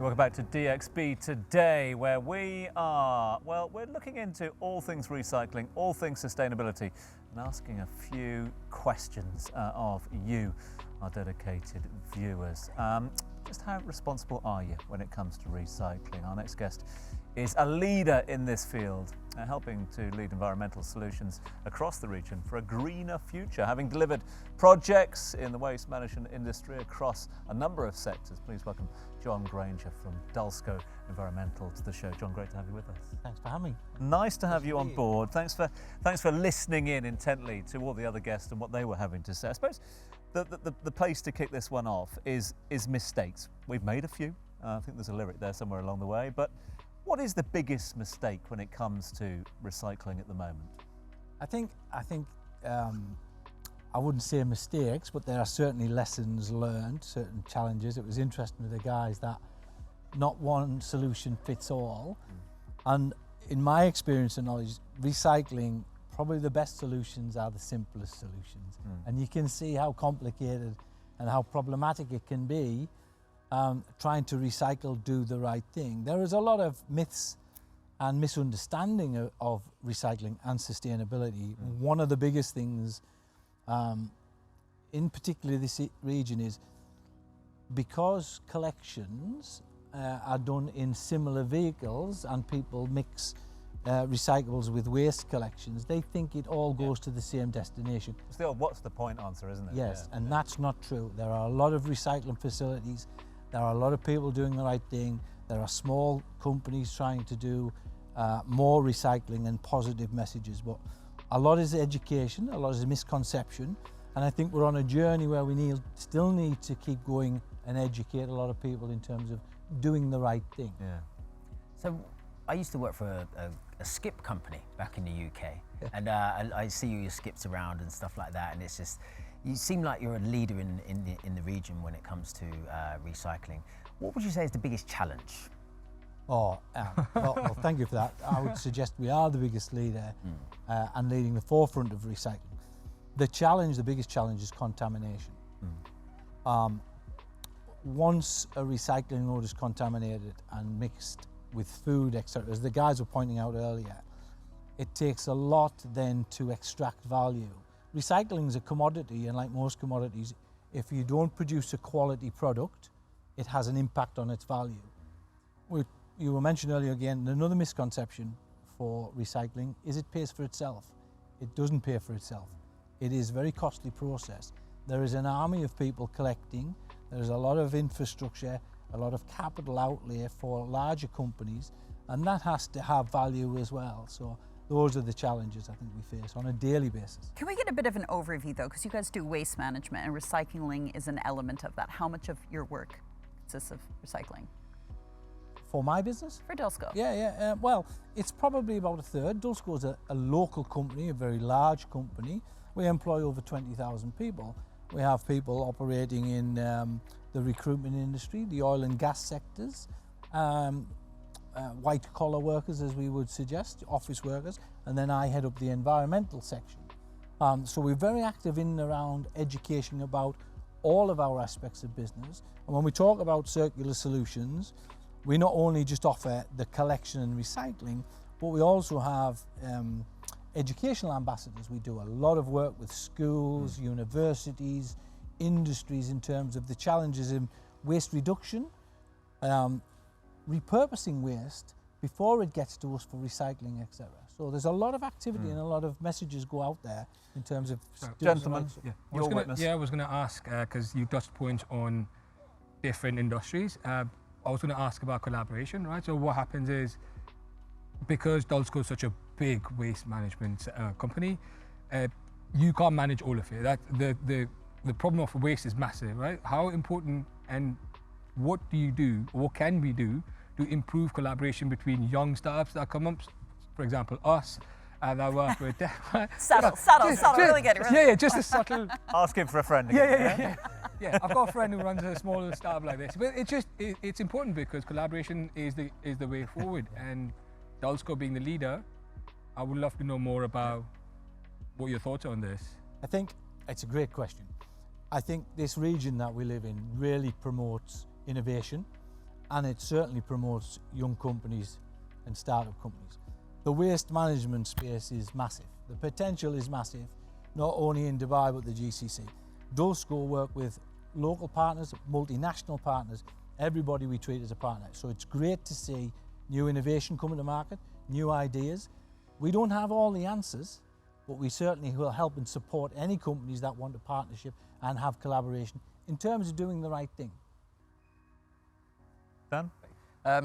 Welcome back to DXB Today, where we're looking into all things recycling, all things sustainability, and asking a few questions of you, our dedicated viewers. Just how responsible are you when it comes to recycling? Our next guest is a leader in this field, helping to lead environmental solutions across the region for a greener future, having delivered projects in the waste management industry across a number of sectors. Please welcome John Grainger from Dulsco Environmental to the show. John, great to have you with us. Thanks for having me. Nice to have you on board. Thanks for listening in intently to all the other guests and what they were having to say. I suppose the place to kick this one off is mistakes. We've made a few. I think there's a lyric there somewhere along the way, but what is the biggest mistake when it comes to recycling at the moment? I think I wouldn't say mistakes, but there are certainly lessons learned, certain challenges. It was interesting to the guys that not one solution fits all. And in my experience and knowledge, recycling, probably the best solutions are the simplest solutions. And you can see how complicated and how problematic it can be trying to recycle, do the right thing. There is a lot of myths and misunderstanding of recycling and sustainability. One of the biggest things, in particular this region, is because collections are done in similar vehicles and people mix recyclables with waste collections, they think it all goes to the same destination. It's the old what's the point answer, isn't it? Yes, and that's not true. There are a lot of recycling facilities. There are a lot of people doing the right thing. There are small companies trying to do more recycling and positive messages, but a lot is education, a lot is misconception, and I think we're on a journey where we still need to keep going and educate a lot of people in terms of doing the right thing. Yeah. So I used to work for a skip company back in the UK, and I see your skips around and stuff like that, and it's just, you seem like you're a leader in the region when it comes to recycling. What would you say is the biggest challenge? Well, thank you for that. I would suggest we are the biggest leader and leading the forefront of recycling. The biggest challenge is contamination. Once a recycling load is contaminated and mixed with food, etc., as the guys were pointing out earlier, it takes a lot then to extract value. Recycling is a commodity, and like most commodities, if you don't produce a quality product, it has an impact on its value. You were mentioned earlier again, another misconception for recycling is it pays for itself. It doesn't pay for itself. It is a very costly process. There is an army of people collecting. There's a lot of infrastructure, a lot of capital outlay for larger companies, and that has to have value as well. So those are the challenges I think we face on a daily basis. Can we get a bit of an overview though, because you guys do waste management and recycling is an element of that. How much of your work consists of recycling? For my business? For Dulsco. Yeah. Well, it's probably about a third. Dulsco is a local company, a very large company. We employ over 20,000 people. We have people operating in the recruitment industry, the oil and gas sectors, white collar workers, as we would suggest, office workers, and then I head up the environmental section. So we're very active in and around education about all of our aspects of business. And when we talk about circular solutions, we not only just offer the collection and recycling, but we also have educational ambassadors. We do a lot of work with schools, universities, industries in terms of the challenges in waste reduction, repurposing waste before it gets to us for recycling, etc. So there's a lot of activity and a lot of messages go out there in terms of... Gentlemen, I was going to ask, because you touched points on different industries, I was going to ask about collaboration, right? So what happens is, because Dulsco is such a big waste management company, you can't manage all of it. The problem of waste is massive, right? How important and what do you do, or what can we do to improve collaboration between young startups that come up, for example, us, that work with them, right? Subtle, really good. Yeah, just a subtle... Asking for a friend again. Yeah, I've got a friend who runs a small startup like this, but it's important because collaboration is the way forward. And Dulsco being the leader, I would love to know more about what your thoughts are on this. I think it's a great question. I think this region that we live in really promotes innovation and it certainly promotes young companies and startup companies. The waste management space is massive. The potential is massive, not only in Dubai but the GCC. Dulsco work with local partners, multinational partners, everybody we treat as a partner. So it's great to see new innovation coming to market, new ideas. We don't have all the answers, but we certainly will help and support any companies that want a partnership and have collaboration in terms of doing the right thing. Dan?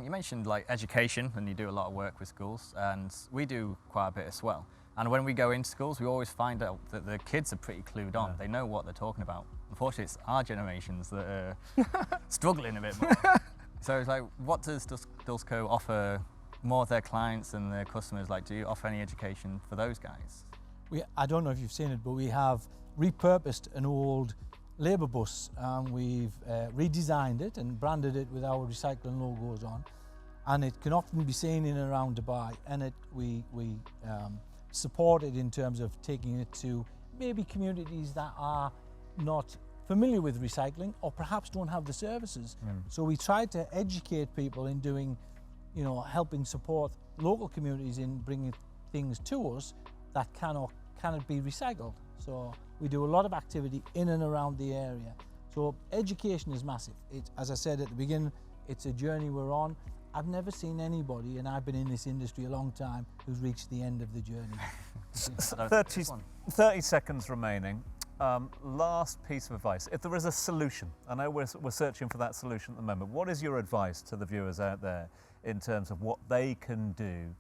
You mentioned like education, and you do a lot of work with schools, and we do quite a bit as well. And when we go into schools, we always find out that the kids are pretty clued on. They know what they're talking about. Unfortunately, it's our generations that are struggling a bit more. So it's like, what does Dulsco offer more of their clients and their customers? Like, do you offer any education for those guys? I don't know if you've seen it, but we have repurposed an old labour bus. We've redesigned it and branded it with our recycling logos on, and it can often be seen in and around Dubai. And we support it in terms of taking it to maybe communities that are not familiar with recycling or perhaps don't have the services. So we try to educate people in doing, helping support local communities in bringing things to us that cannot be recycled. So we do a lot of activity in and around the area. So education is massive. As I said at the beginning, it's a journey we're on. I've never seen anybody, and I've been in this industry a long time, who's reached the end of the journey. 30 seconds remaining. Last piece of advice. If there is a solution, I know we're searching for that solution at the moment, what is your advice to the viewers out there in terms of what they can do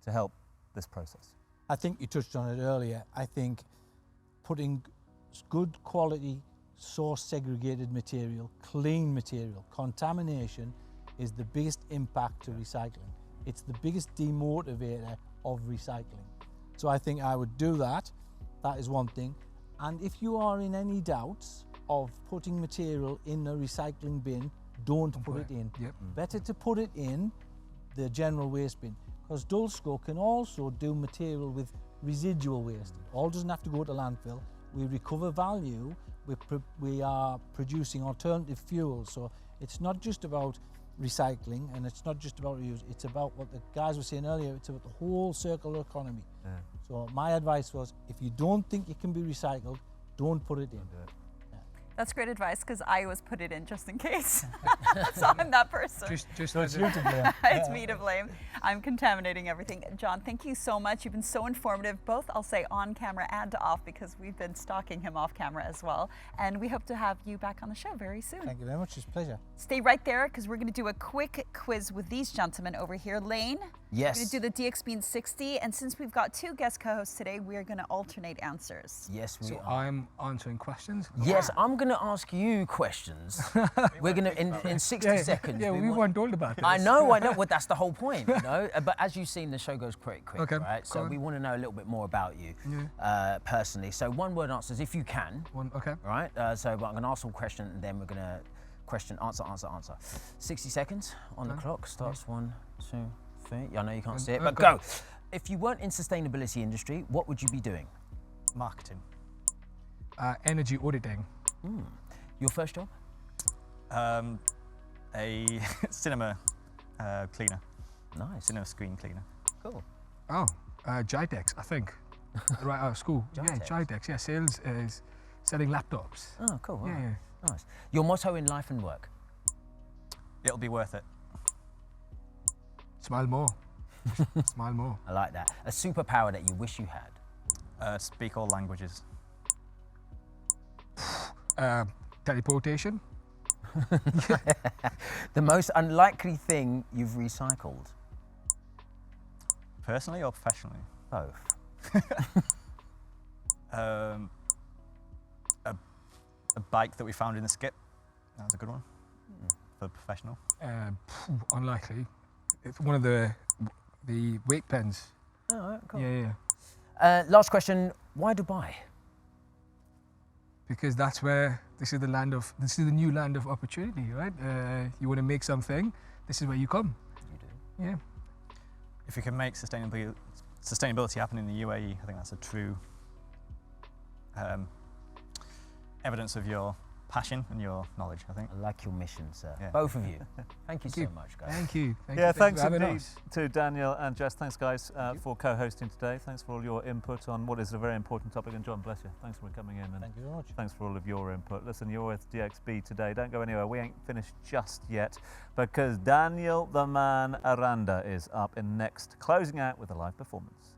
to help this process? I think you touched on it earlier. I think putting good quality, source segregated material, clean material, contamination is the biggest impact to recycling. It's the biggest demotivator of recycling. So I think I would do that. That is one thing. And if you are in any doubts of putting material in a recycling bin, don't put it in. Better to put it in the general waste bin, because Dulsco can also do material with residual waste. It all doesn't have to go to landfill. We recover value. We are producing alternative fuels. So it's not just about recycling, and it's not just about reuse. It's about what the guys were saying earlier. It's about the whole circular economy. So my advice was, if you don't think it can be recycled, don't put it in. That's great advice, because I always put it in just in case. So I'm that person. So it's you to blame. It's me to blame. I'm contaminating everything. John, thank you so much. You've been so informative, both, I'll say, on camera and off, because we've been stalking him off camera as well. And we hope to have you back on the show very soon. Thank you very much. It's a pleasure. Stay right there, because we're going to do a quick quiz with these gentlemen over here. Lane, Yes. we're going to do the DX Bean 60. And since we've got two guest co-hosts today, we are going to alternate answers. Yes, we So are. I'm answering questions. Yes, I'm going to ask you questions. We're going to, in 60 seconds. Yeah, we weren't told about this. I know. Well, that's the whole point, But as you've seen, the show goes quick, Okay, right? So go on. we want to know a little bit more about you personally. So one-word answers, if you can. Okay. All right. So I'm going to ask some question, and then we're going to question, answer. 60 seconds on the clock. Starts 1, 2, 3. I know you can't see it, but go. If you weren't in sustainability industry, what would you be doing? Marketing. Energy auditing. Your first job? A cinema cleaner. Nice. Cinema screen cleaner. Cool. Oh, Jitex, I think. Right out of school. Jitex. Yeah, Jitex. Yeah, sales is selling laptops. Oh, cool. Wow. Yeah. Nice. Your motto in life and work? It'll be worth it. Smile more. Smile more. I like that. A superpower that you wish you had? Speak all languages. Teleportation. The most unlikely thing you've recycled? Personally or professionally? Both. A bike that we found in the skip. That was a good one. For professional. Unlikely. It's one of the weight pens. Oh, all right, cool. Yeah. Last question. Why Dubai? Because this is the new land of opportunity, right? You want to make something, this is where you come. You do. Yeah. If you can make sustainability happen in the UAE, I think that's a true evidence of your passion and your knowledge, I think. I like your mission, sir. Yeah. Both of you. Thank you so much, guys. Thank you. Yeah, thanks for having indeed us. to Daniel and Jess. Thanks, guys, for co-hosting today. Thanks for all your input on what is a very important topic. And John, bless you. Thanks for coming in. And Thank you very much. thanks for all of your input. Listen, you're with DXB today. Don't go anywhere. We ain't finished just yet because Daniel the Man Aranda is up in next, closing out with a live performance.